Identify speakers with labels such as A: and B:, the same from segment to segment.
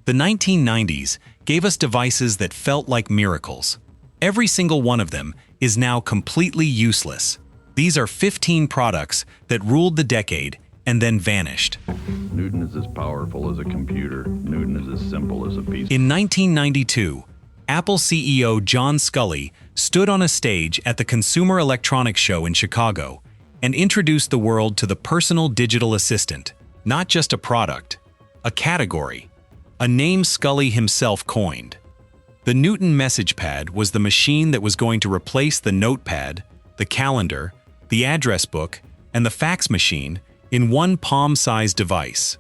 A: The 1990s gave us devices that felt like miracles. Every single one of them is now completely useless. These are 15 products that ruled the decade and then vanished.
B: Newton is as powerful as a computer. Newton is as simple as a piece.
A: In 1992, Apple CEO John Sculley stood on a stage at the Consumer Electronics Show in Chicago and introduced the world to the personal digital assistant, not just a product, a category, a name Sculley himself coined. The Newton Messagepad was the machine that was going to replace the notepad, the calendar, the address book, and the fax machine in one palm-sized device.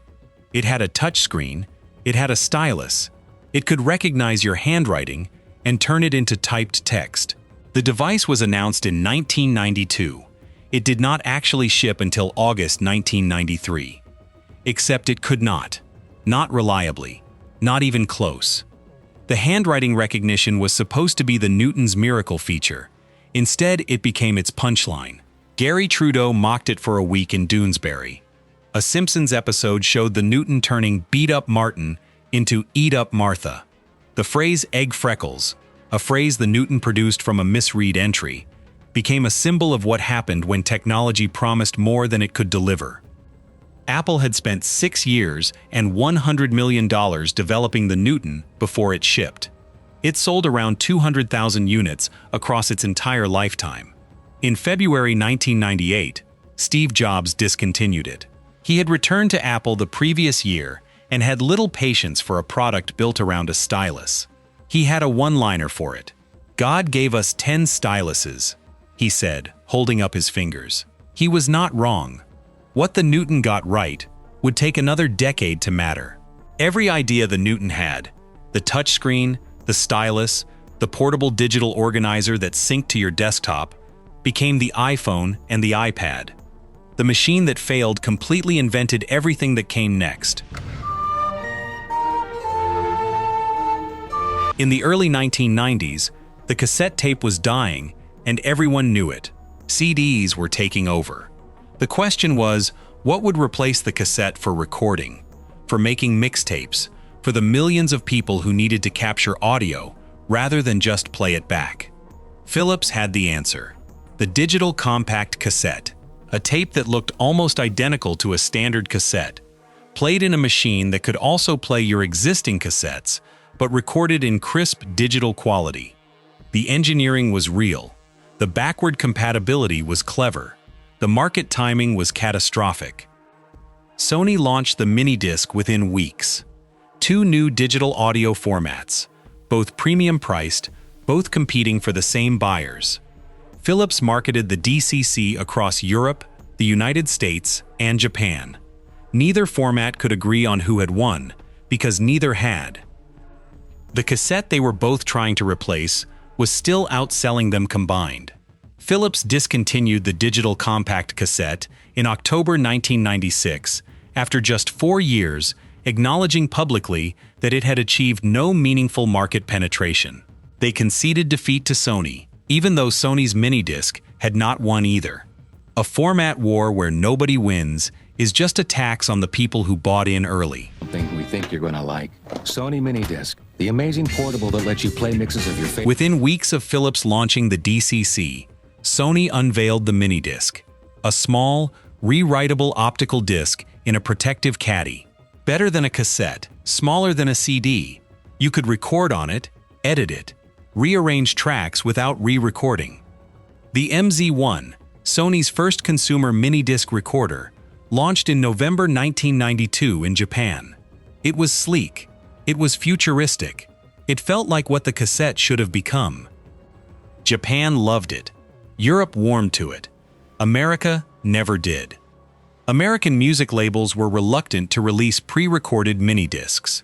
A: It had a touchscreen, it had a stylus, it could recognize your handwriting and turn it into typed text. The device was announced in 1992. It did not actually ship until August 1993. Except it could not reliably, not even close. The handwriting recognition was supposed to be the Newton's miracle feature. Instead, it became its punchline. Gary Trudeau mocked it for a week in Doonesbury. A Simpsons episode showed the Newton turning beat up Martin into eat up Martha. The phrase egg freckles, a phrase the Newton produced from a misread entry, became a symbol of what happened when technology promised more than it could deliver. Apple had spent 6 years and $100 million developing the Newton before it shipped. It sold around 200,000 units across its entire lifetime. In February 1998, Steve Jobs discontinued it. He had returned to Apple the previous year and had little patience for a product built around a stylus. He had a one-liner for it. "God gave us 10 styluses," he said, holding up his fingers. He was not wrong. What the Newton got right would take another decade to matter. Every idea the Newton had, the touchscreen, the stylus, the portable digital organizer that synced to your desktop, became the iPhone and the iPad. The machine that failed completely invented everything that came next. In the early 1990s, the cassette tape was dying, and everyone knew it. CDs were taking over. The question was, what would replace the cassette for recording, for making mixtapes, for the millions of people who needed to capture audio rather than just play it back? Philips had the answer. The digital compact cassette, a tape that looked almost identical to a standard cassette, played in a machine that could also play your existing cassettes, but recorded in crisp digital quality. The engineering was real. The backward compatibility was clever. The market timing was catastrophic. Sony launched the MiniDisc within weeks. 2 new digital audio formats, both premium-priced, both competing for the same buyers. Philips marketed the DCC across Europe, the United States, and Japan. Neither format could agree on who had won, because neither had. The cassette they were both trying to replace was still outselling them combined. Philips discontinued the digital compact cassette in October 1996 after just 4 years, acknowledging publicly that it had achieved no meaningful market penetration. They conceded defeat to Sony, even though Sony's MiniDisc had not won either. A format war where nobody wins is just a tax on the people who bought in early.
C: Something we think you're going to like. Sony MiniDisc, the amazing portable that lets you play mixes of your favorite.
A: Within weeks of Philips launching the DCC, Sony unveiled the MiniDisc, a small, rewritable optical disc in a protective caddy. Better than a cassette, smaller than a CD. You could record on it, edit it, rearrange tracks without re-recording. The MZ1, Sony's first consumer mini-disc recorder, launched in November 1992 in Japan. It was sleek. It was futuristic. It felt like what the cassette should have become. Japan loved it. Europe warmed to it. America never did. American music labels were reluctant to release pre-recorded mini-discs.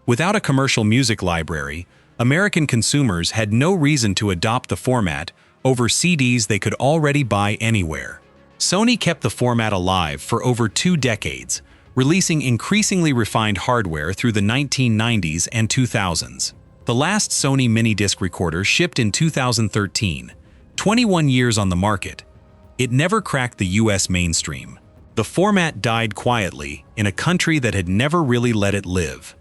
A: Without a commercial music library, American consumers had no reason to adopt the format over CDs they could already buy anywhere. Sony kept the format alive for over 2 decades, releasing increasingly refined hardware through the 1990s and 2000s. The last Sony mini-disc recorder shipped in 2013, 21 years on the market. It never cracked the US mainstream. The format died quietly in a country that had never really let it live.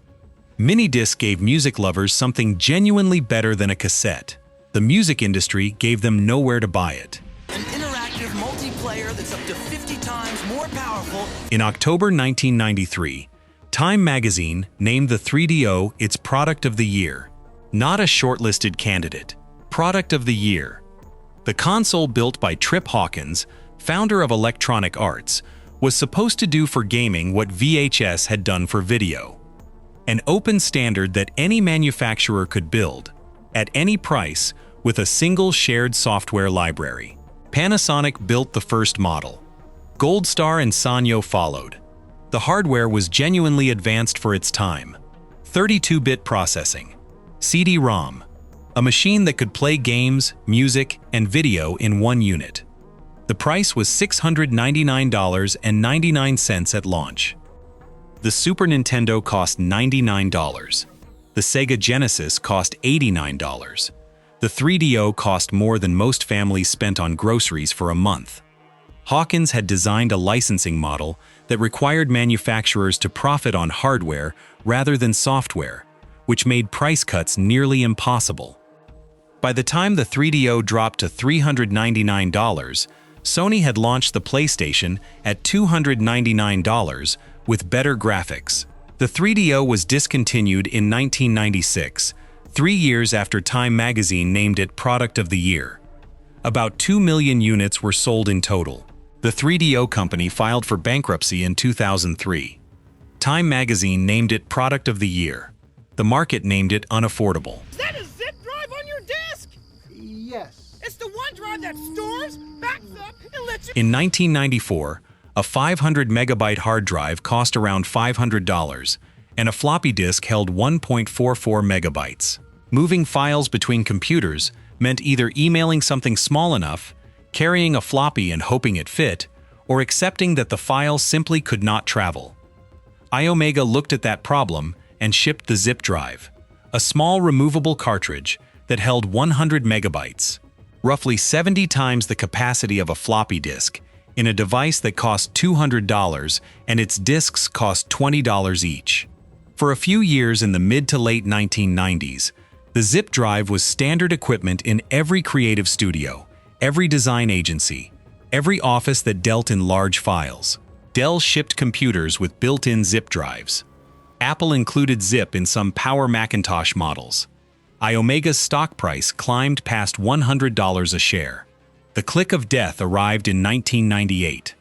A: MiniDisc gave music lovers something genuinely better than a cassette. The music industry gave them nowhere to buy it.
D: An interactive multiplayer that's up to 50 times more powerful.
A: In October 1993, Time magazine named the 3DO its Product of the Year. Not a shortlisted candidate. Product of the Year. The console, built by Trip Hawkins, founder of Electronic Arts, was supposed to do for gaming what VHS had done for video. An open standard that any manufacturer could build, at any price, with a single shared software library. Panasonic built the first model. Goldstar and Sanyo followed. The hardware was genuinely advanced for its time. 32-bit processing. CD-ROM. A machine that could play games, music, and video in one unit. The price was $699.99 at launch. The Super Nintendo cost $99. The Sega Genesis cost $89. The 3DO cost more than most families spent on groceries for a month. Hawkins had designed a licensing model that required manufacturers to profit on hardware rather than software, which made price cuts nearly impossible. By the time the 3DO dropped to $399, Sony had launched the PlayStation at $299 with better graphics. The 3DO was discontinued in 1996, 3 years after Time magazine named it Product of the Year. About 2 million units were sold in total. The 3DO company filed for bankruptcy in 2003. Time magazine named it Product of the Year. The market named it unaffordable.
E: Is that a zip drive on your disk?
F: Yes.
E: It's the one drive that stores, backs up, and lets you...
A: In 1994, a 500 megabyte hard drive cost around $500, and a floppy disk held 1.44 megabytes. Moving files between computers meant either emailing something small enough, carrying a floppy and hoping it fit, or accepting that the file simply could not travel. Iomega looked at that problem and shipped the zip drive, a small removable cartridge that held 100 megabytes, roughly 70 times the capacity of a floppy disk, in a device that cost $200 and its disks cost $20 each. For a few years in the mid to late 1990s, the zip drive was standard equipment in every creative studio, every design agency, every office that dealt in large files. Dell shipped computers with built-in zip drives. Apple included zip in some Power Macintosh models. Iomega's stock price climbed past $100 a share. The click of death arrived in 1998.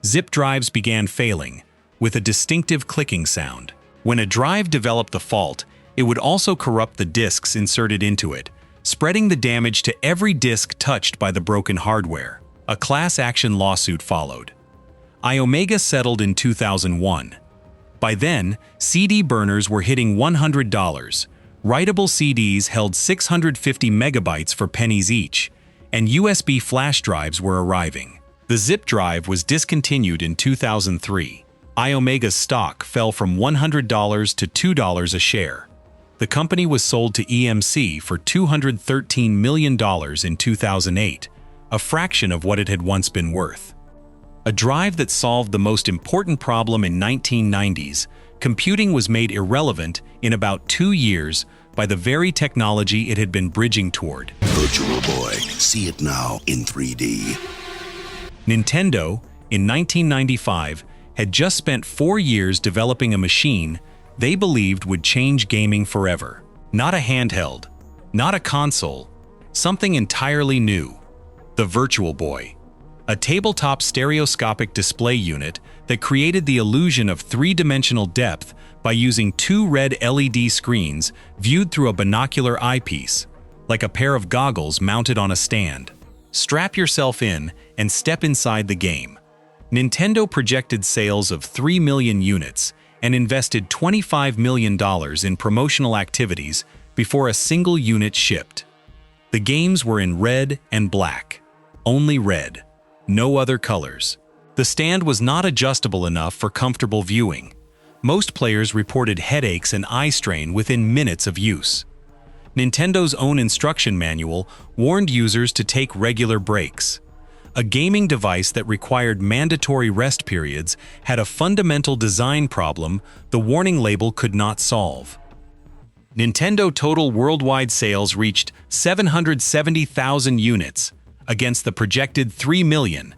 A: Zip drives began failing, with a distinctive clicking sound. When a drive developed the fault, it would also corrupt the disks inserted into it, spreading the damage to every disk touched by the broken hardware. A class action lawsuit followed. Iomega settled in 2001. By then, CD burners were hitting $100. Writable CDs held 650 megabytes for pennies each, and USB flash drives were arriving. The zip drive was discontinued in 2003. Iomega's stock fell from $100 to $2 a share. The company was sold to EMC for $213 million in 2008, a fraction of what it had once been worth. A drive that solved the most important problem in 1990s, computing was made irrelevant in about 2 years by the very technology it had been bridging toward.
G: Virtual Boy, see it now in 3D.
A: Nintendo, in 1995, had just spent 4 years developing a machine they believed would change gaming forever. Not a handheld, not a console, something entirely new. The Virtual Boy. A tabletop stereoscopic display unit that created the illusion of three-dimensional depth by using 2 red LED screens viewed through a binocular eyepiece, like a pair of goggles mounted on a stand. Strap yourself in and step inside the game. Nintendo projected sales of 3 million units and invested $25 million in promotional activities before a single unit shipped. The games were in red and black. Only red. No other colors. The stand was not adjustable enough for comfortable viewing. Most players reported headaches and eye strain within minutes of use. Nintendo's own instruction manual warned users to take regular breaks. A gaming device that required mandatory rest periods had a fundamental design problem the warning label could not solve. Nintendo total worldwide sales reached 770,000 units, against the projected 3 million.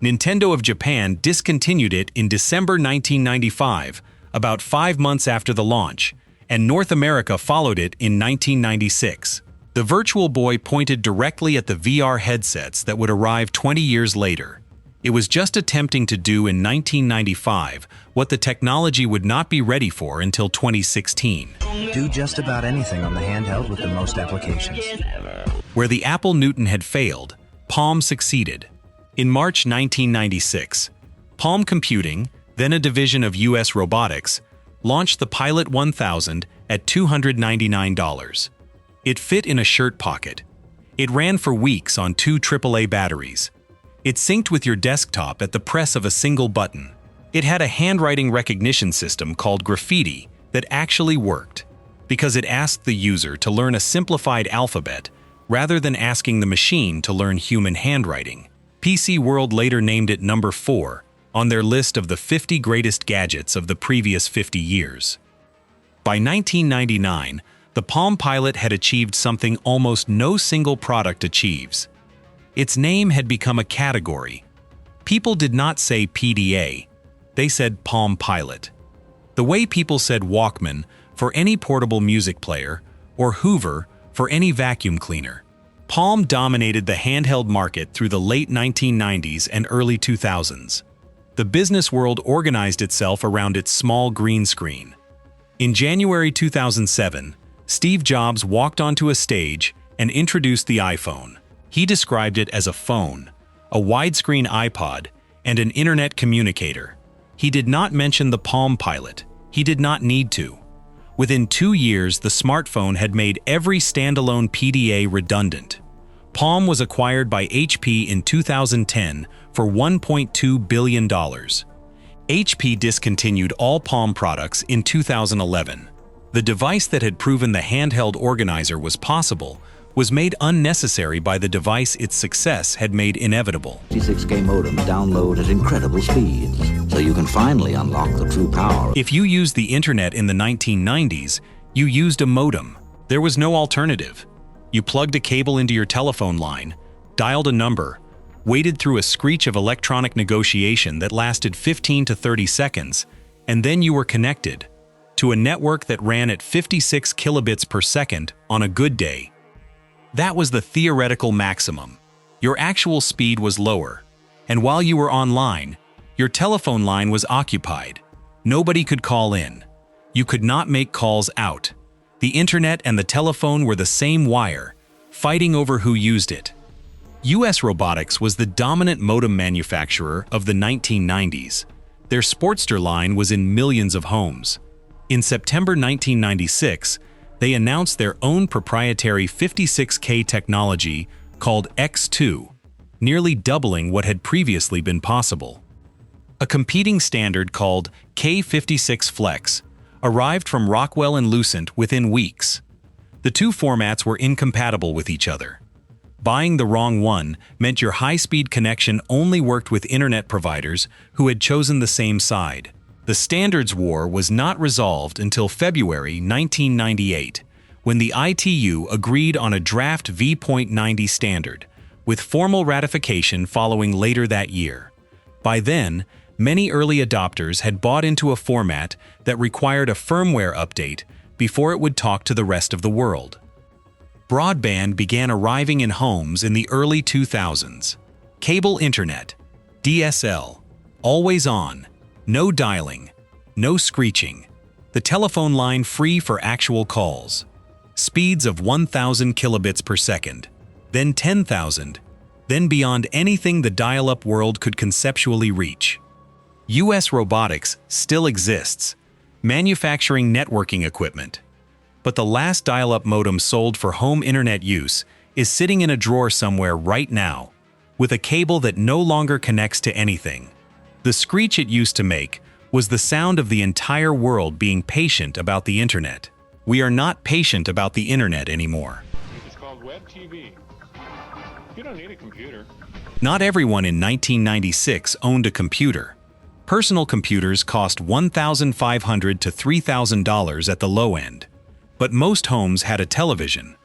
A: Nintendo of Japan discontinued it in December 1995, about 5 months after the launch, and North America followed it in 1996. The Virtual Boy pointed directly at the VR headsets that would arrive 20 years later. It was just attempting to do in 1995 what the technology would not be ready for until 2016.
F: Do just about anything on the handheld with the most applications.
A: Where the Apple Newton had failed, Palm succeeded. In March 1996, Palm Computing, then a division of US Robotics, launched the Pilot 1000 at $299. It fit in a shirt pocket. It ran for weeks on 2 AAA batteries. It synced with your desktop at the press of a single button. It had a handwriting recognition system called Graffiti that actually worked, because it asked the user to learn a simplified alphabet rather than asking the machine to learn human handwriting. PC World later named it number 4 on their list of the 50 greatest gadgets of the previous 50 years. By 1999, the Palm Pilot had achieved something almost no single product achieves. Its name had become a category. People did not say PDA, they said Palm Pilot. The way people said Walkman for any portable music player, or Hoover for any vacuum cleaner. Palm dominated the handheld market through the late 1990s and early 2000s. The business world organized itself around its small green screen. In January 2007, Steve Jobs walked onto a stage and introduced the iPhone. He described it as a phone, a widescreen iPod, and an internet communicator. He did not mention the Palm Pilot. He did not need to. Within 2 years, the smartphone had made every standalone PDA redundant. Palm was acquired by HP in 2010 for $1.2 billion. HP discontinued all Palm products in 2011. The device that had proven the handheld organizer was possible was made unnecessary by the device its success had made inevitable.
H: 56K modem download at incredible speeds, so you can finally unlock the true power.
A: If you used the internet in the 1990s, you used a modem. There was no alternative. You plugged a cable into your telephone line, dialed a number, waited through a screech of electronic negotiation that lasted 15 to 30 seconds, and then you were connected to a network that ran at 56 kilobits per second on a good day. That was the theoretical maximum. Your actual speed was lower, and while you were online, your telephone line was occupied. Nobody could call in. You could not make calls out. The internet and the telephone were the same wire, fighting over who used it. US Robotics was the dominant modem manufacturer of the 1990s. Their Sportster line was in millions of homes. In September 1996, they announced their own proprietary 56K technology called X2, nearly doubling what had previously been possible. A competing standard called K56 Flex arrived from Rockwell and Lucent within weeks. The two formats were incompatible with each other. Buying the wrong one meant your high-speed connection only worked with internet providers who had chosen the same side. The standards war was not resolved until February 1998, when the ITU agreed on a draft V.90 standard, with formal ratification following later that year. By then, many early adopters had bought into a format that required a firmware update before it would talk to the rest of the world. Broadband began arriving in homes in the early 2000s. Cable internet, DSL, always on, no dialing, no screeching, the telephone line free for actual calls, speeds of 1,000 kilobits per second, then 10,000, then beyond anything the dial-up world could conceptually reach. US Robotics still exists, manufacturing networking equipment. But the last dial-up modem sold for home internet use is sitting in a drawer somewhere right now, with a cable that no longer connects to anything. The screech it used to make was the sound of the entire world being patient about the internet. We are not patient about the internet anymore.
I: It's called WebTV. You don't need a computer.
A: Not everyone in 1996 owned a computer. Personal computers cost $1,500 to $3,000 at the low end. But most homes had a television.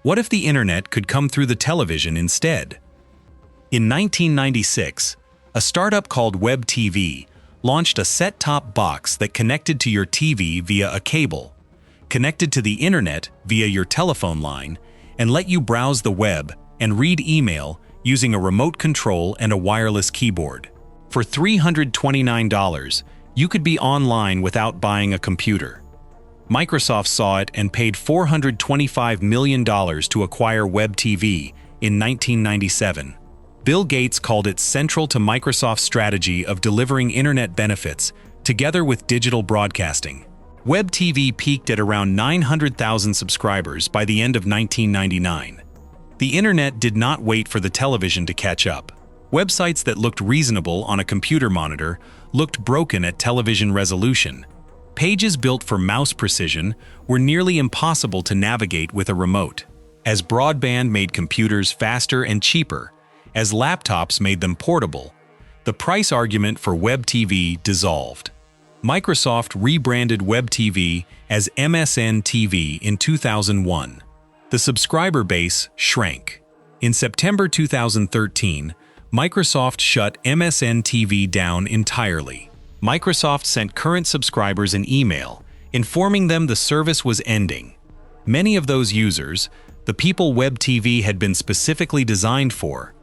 A: What if the internet could come through the television instead? In 1996, a startup called WebTV launched a set-top box that connected to your TV via a cable, connected to the internet via your telephone line, and let you browse the web and read email using a remote control and a wireless keyboard. For $329, you could be online without buying a computer. Microsoft saw it and paid $425 million to acquire WebTV in 1997. Bill Gates called it central to Microsoft's strategy of delivering internet benefits together with digital broadcasting. WebTV peaked at around 900,000 subscribers by the end of 1999. The internet did not wait for the television to catch up. Websites that looked reasonable on a computer monitor looked broken at television resolution. Pages built for mouse precision were nearly impossible to navigate with a remote. As broadband made computers faster and cheaper, as laptops made them portable, the price argument for WebTV dissolved. Microsoft rebranded WebTV as MSN TV in 2001. The subscriber base shrank. In September 2013, Microsoft shut MSN TV down entirely. Microsoft sent current subscribers an email informing them the service was ending. Many of those users, the people WebTV had been specifically designed for,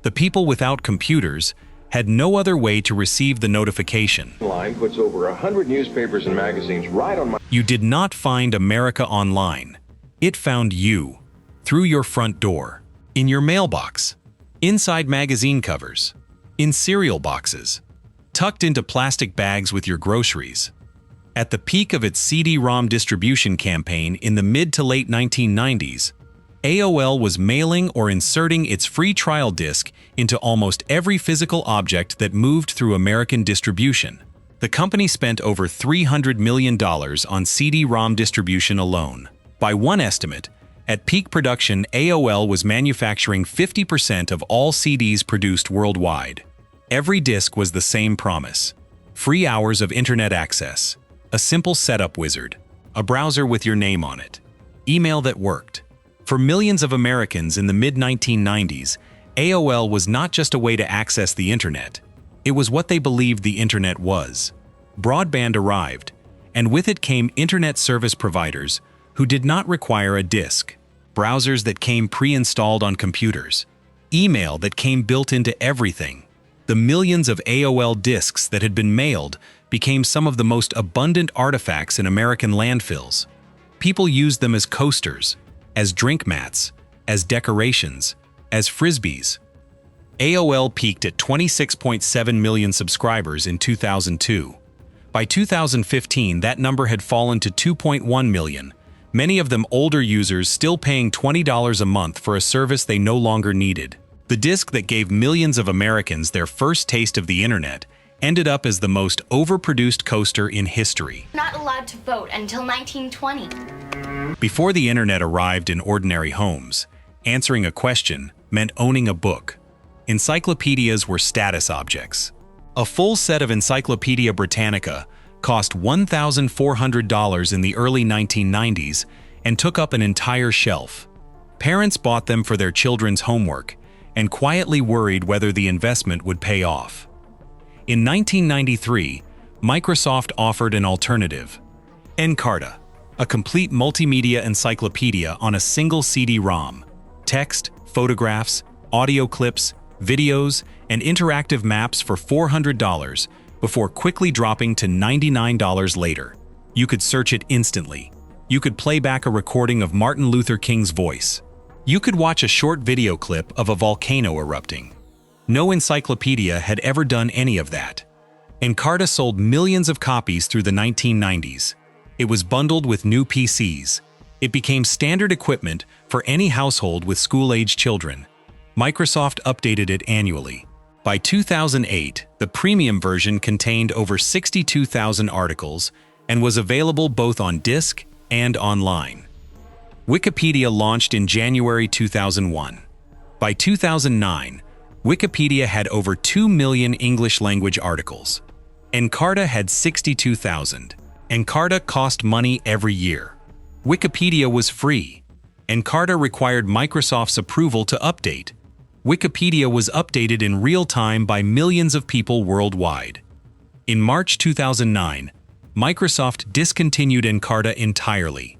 A: the people without computers, had no other way to receive the notification.
J: Line puts over 100 newspapers and magazines right on my...
A: You did not find America Online. It found you, through your front door, in your mailbox, inside magazine covers, in cereal boxes, tucked into plastic bags with your groceries. At the peak of its CD-ROM distribution campaign in the mid to late 1990s, AOL was mailing or inserting its free trial disc into almost every physical object that moved through American distribution. The company spent over $300 million on CD-ROM distribution alone. By one estimate, at peak production, AOL was manufacturing 50% of all CDs produced worldwide. Every disc was the same promise: free hours of internet access, a simple setup wizard, a browser with your name on it, email that worked. For millions of Americans in the mid-1990s, AOL was not just a way to access the internet. It was what they believed the internet was. Broadband arrived, and with it came internet service providers who did not require a disk, browsers that came pre-installed on computers, email that came built into everything. The millions of AOL disks that had been mailed became some of the most abundant artifacts in American landfills. People used them as coasters, as drink mats, as decorations, as frisbees. AOL peaked at 26.7 million subscribers in 2002. By 2015, that number had fallen to 2.1 million, many of them older users still paying $20 a month for a service they no longer needed. The disc that gave millions of Americans their first taste of the internet ended up as the most overproduced coaster in history.
K: Not allowed to vote until 1920.
A: Before the internet arrived in ordinary homes, answering a question meant owning a book. Encyclopedias were status objects. A full set of Encyclopedia Britannica cost $1,400 in the early 1990s and took up an entire shelf. Parents bought them for their children's homework and quietly worried whether the investment would pay off. In 1993, Microsoft offered an alternative: Encarta, a complete multimedia encyclopedia on a single CD-ROM. Text, photographs, audio clips, videos, and interactive maps for $400 before quickly dropping to $99 later. You could search it instantly. You could play back a recording of Martin Luther King's voice. You could watch a short video clip of a volcano erupting. No encyclopedia had ever done any of that. Encarta sold millions of copies through the 1990s. It was bundled with new PCs. It became standard equipment for any household with school-age children. Microsoft updated it annually. By 2008, the premium version contained over 62,000 articles and was available both on disk and online. Wikipedia launched in January 2001. By 2009, Wikipedia had over 2 million English-language articles. Encarta had 62,000. Encarta cost money every year. Wikipedia was free. Encarta required Microsoft's approval to update. Wikipedia was updated in real time by millions of people worldwide. In March 2009, Microsoft discontinued Encarta entirely.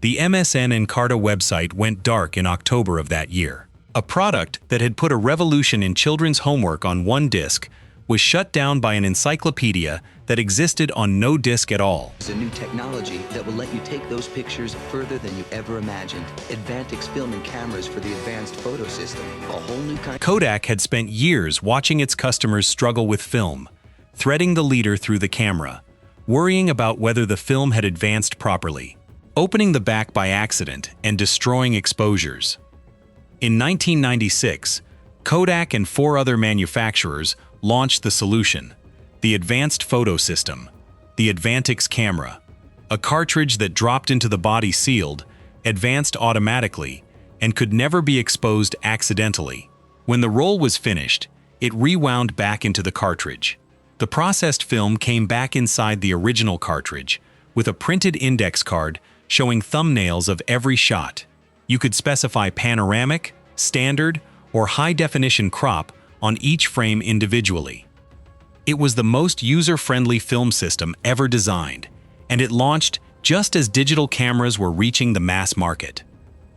A: The MSN Encarta website went dark in October of that year. A product that had put a revolution in children's homework on one disk was shut down by an encyclopedia that existed on no disk at all.
L: It's a new technology that will let you take those pictures further than you ever imagined. Advantix film and cameras for the advanced photo system. A whole new kind.
A: Kodak had spent years watching its customers struggle with film, threading the leader through the camera, worrying about whether the film had advanced properly, opening the back by accident, and destroying exposures. In 1996, Kodak and 4 other manufacturers launched the solution, the Advanced Photo System, the Advantix camera, a cartridge that dropped into the body sealed, advanced automatically, and could never be exposed accidentally. When the roll was finished, it rewound back into the cartridge. The processed film came back inside the original cartridge, with a printed index card showing thumbnails of every shot. You could specify panoramic, standard, or high-definition crop on each frame individually. It was the most user-friendly film system ever designed, and it launched just as digital cameras were reaching the mass market.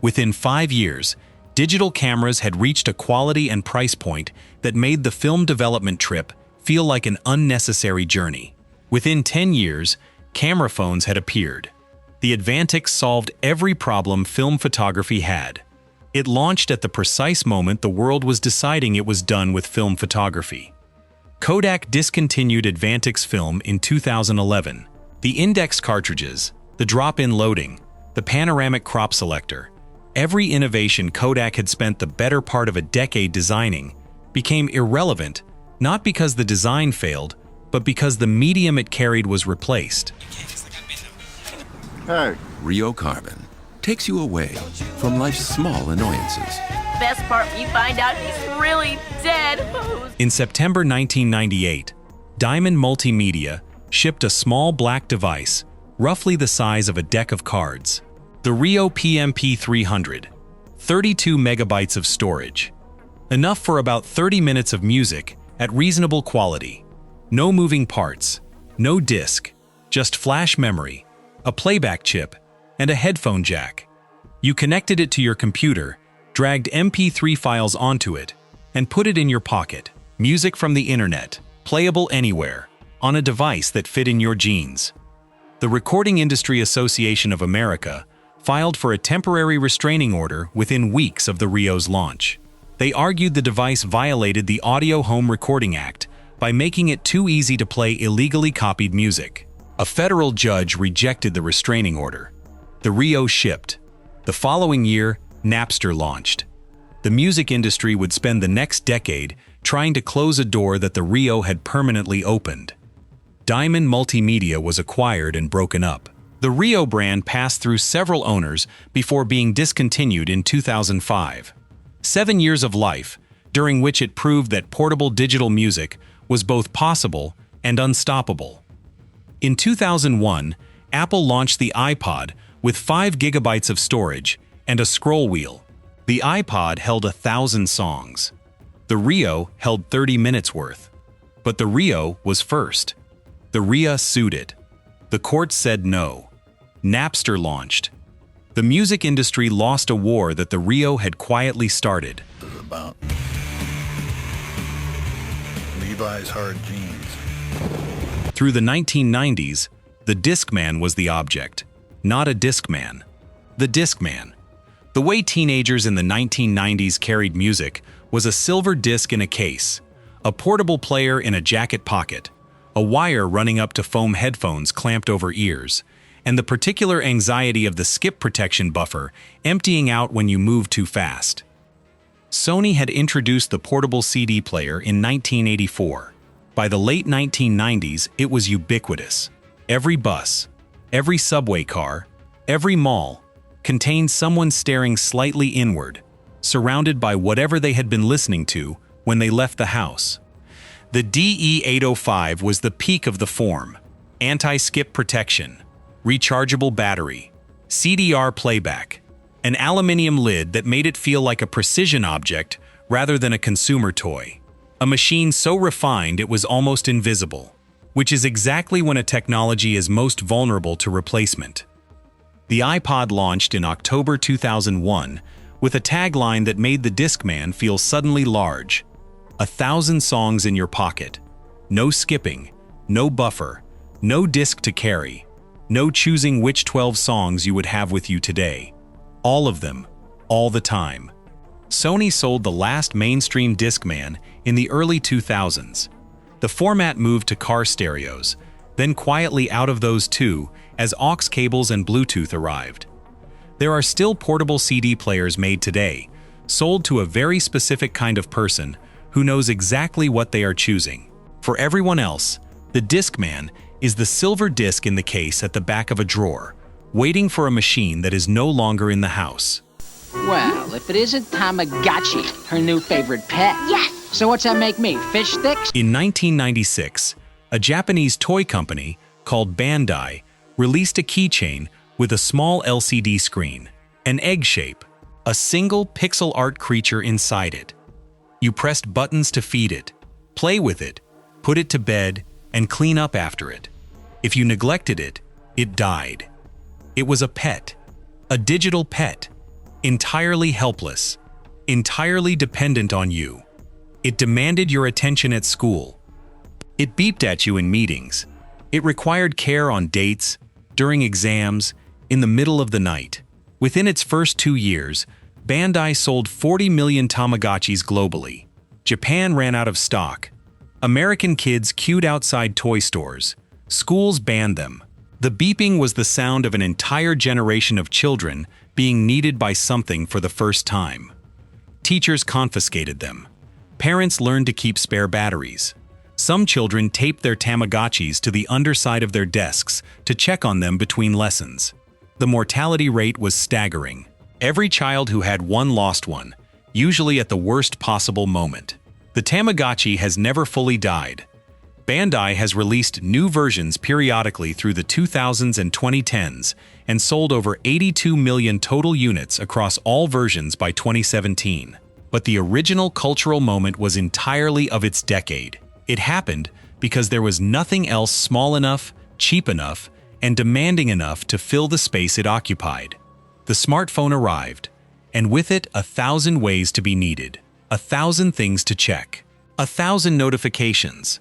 A: Within 5 years, digital cameras had reached a quality and price point that made the film development trip feel like an unnecessary journey. Within 10 years, camera phones had appeared. The Advantix solved every problem film photography had. It launched at the precise moment the world was deciding it was done with film photography. Kodak discontinued Advantix film in 2011. The index cartridges, the drop-in loading, the panoramic crop selector, every innovation Kodak had spent the better part of a decade designing, became irrelevant, not because the design failed, but because the medium it carried was replaced.
M: Hey. Rio Carbon takes you away from life's small annoyances.
N: Best part, you find out he's really dead.
A: In September 1998, Diamond Multimedia shipped a small black device, roughly the size of a deck of cards. The Rio PMP300, 32 megabytes of storage. Enough for about 30 minutes of music at reasonable quality. No moving parts, no disc, just flash memory, a playback chip, and a headphone jack. You connected it to your computer, dragged MP3 files onto it, and put it in your pocket. Music from the internet, playable anywhere, on a device that fit in your jeans. The Recording Industry Association of America filed for a temporary restraining order within weeks of the Rio's launch. They argued the device violated the Audio Home Recording Act by making it too easy to play illegally copied music. A federal judge rejected the restraining order. The Rio shipped. The following year, Napster launched. The music industry would spend the next decade trying to close a door that the Rio had permanently opened. Diamond Multimedia was acquired and broken up. The Rio brand passed through several owners before being discontinued in 2005. 7 years of life, during which it proved that portable digital music was both possible and unstoppable. In 2001, Apple launched the iPod with 5 gigabytes of storage and a scroll wheel. The iPod held 1,000 songs. The Rio held 30 minutes worth. But the Rio was first. The RIA sued it. The court said no. Napster launched. The music industry lost a war that the Rio had quietly started.
O: About Levi's hard jeans.
A: Through the 1990s, the Discman was the object, not a Discman. The Discman. The way teenagers in the 1990s carried music was a silver disc in a case, a portable player in a jacket pocket, a wire running up to foam headphones clamped over ears, and the particular anxiety of the skip protection buffer emptying out when you moved too fast. Sony had introduced the portable CD player in 1984. By the late 1990s, it was ubiquitous. Every bus, every subway car, every mall contained someone staring slightly inward, surrounded by whatever they had been listening to when they left the house. The DE-805 was the peak of the form: anti-skip protection, rechargeable battery, CDR playback, an aluminium lid that made it feel like a precision object rather than a consumer toy. A machine so refined it was almost invisible, which is exactly when a technology is most vulnerable to replacement. The iPod launched in October 2001 with a tagline that made the Discman feel suddenly large. 1,000 songs in your pocket. No skipping, no buffer, no disc to carry, no choosing which 12 songs you would have with you today. All of them, all the time. Sony sold the last mainstream Discman in the early 2000s. The format moved to car stereos, then quietly out of those too as aux cables and Bluetooth arrived. There are still portable CD players made today, sold to a very specific kind of person who knows exactly what they are choosing. For everyone else, the Discman is the silver disc in the case at the back of a drawer, waiting for a machine that is no longer in the house.
P: Well, if it isn't Tamagotchi, her new favorite pet.
K: Yes!
P: So what's that make me, fish sticks?
A: In 1996, a Japanese toy company called Bandai released a keychain with a small LCD screen, an egg shape, a single pixel art creature inside it. You pressed buttons to feed it, play with it, put it to bed, and clean up after it. If you neglected it, it died. It was a pet, a digital pet, entirely helpless, entirely dependent on you. It demanded your attention at school. It beeped at you in meetings. It required care on dates, during exams, in the middle of the night. Within its first 2 years, Bandai sold 40 million Tamagotchis globally. Japan ran out of stock. American kids queued outside toy stores. Schools banned them. The beeping was the sound of an entire generation of children being needed by something for the first time. Teachers confiscated them. Parents learned to keep spare batteries. Some children taped their Tamagotchis to the underside of their desks to check on them between lessons. The mortality rate was staggering. Every child who had one lost one, usually at the worst possible moment. The Tamagotchi has never fully died. Bandai has released new versions periodically through the 2000s and 2010s and sold over 82 million total units across all versions by 2017. But the original cultural moment was entirely of its decade. It happened because there was nothing else small enough, cheap enough, and demanding enough to fill the space it occupied. The smartphone arrived, and with it 1,000 ways to be needed, 1,000 things to check, 1,000 notifications.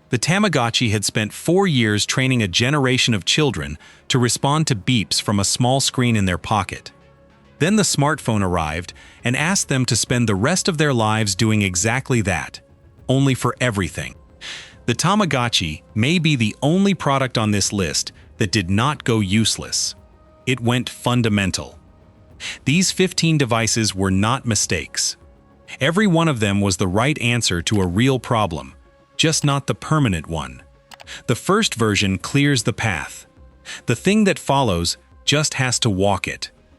A: The Tamagotchi had spent 4 years training a generation of children to respond to beeps from a small screen in their pocket. Then the smartphone arrived and asked them to spend the rest of their lives doing exactly that, only for everything. The Tamagotchi may be the only product on this list that did not go useless. It went fundamental. These 15 devices were not mistakes. Every one of them was the right answer to a real problem, just not the permanent one. The first version clears the path. The thing that follows just has to walk it.